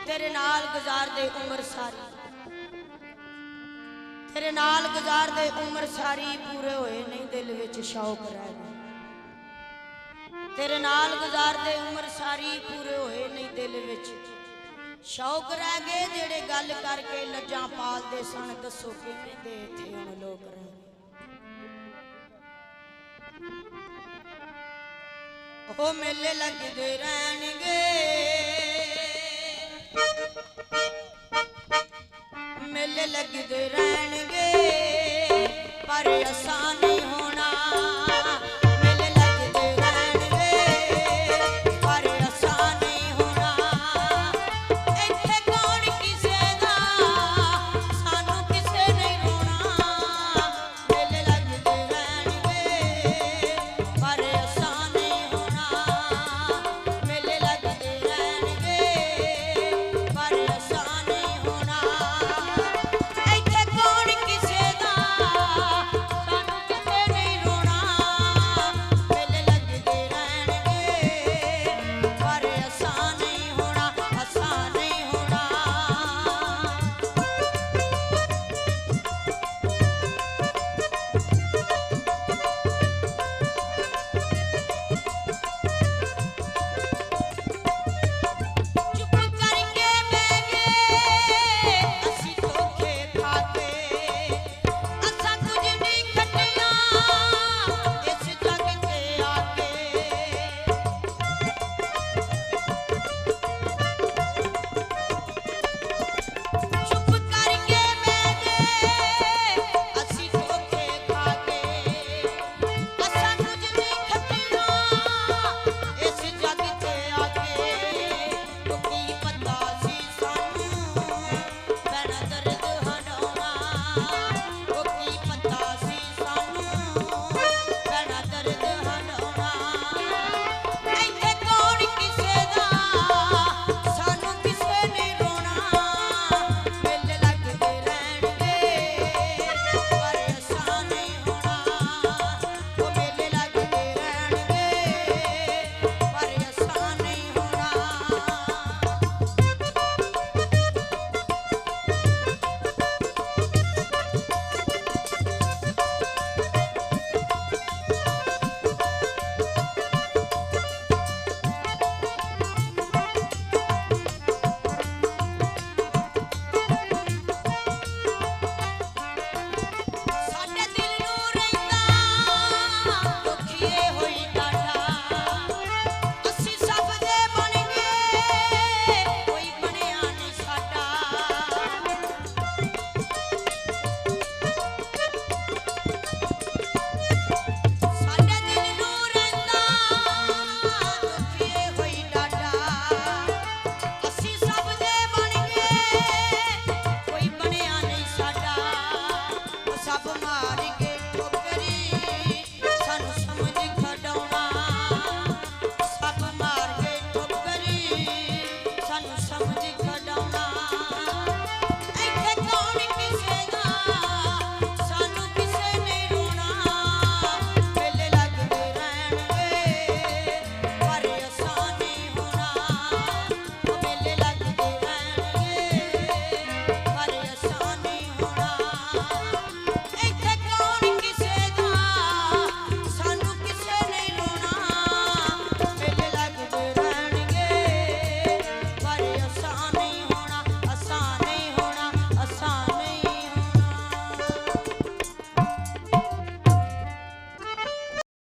तेरे नाल गुजार दे उम्र सारी, तेरे नाल गुजार दे उम्र सारी, पूरे होए नहीं दिल विच शौक रह गए। तेरे नाल गुजार दे उम्र सारी, पूरे होए नहीं दिल विच शौक रह गए। जेड़े गल करके लज्जा पालदे सन, दसो किवें दे इत्थे हुण लोक रह गए। ओ मेले लगदे रहणगे, मेले लगदे रहणगे,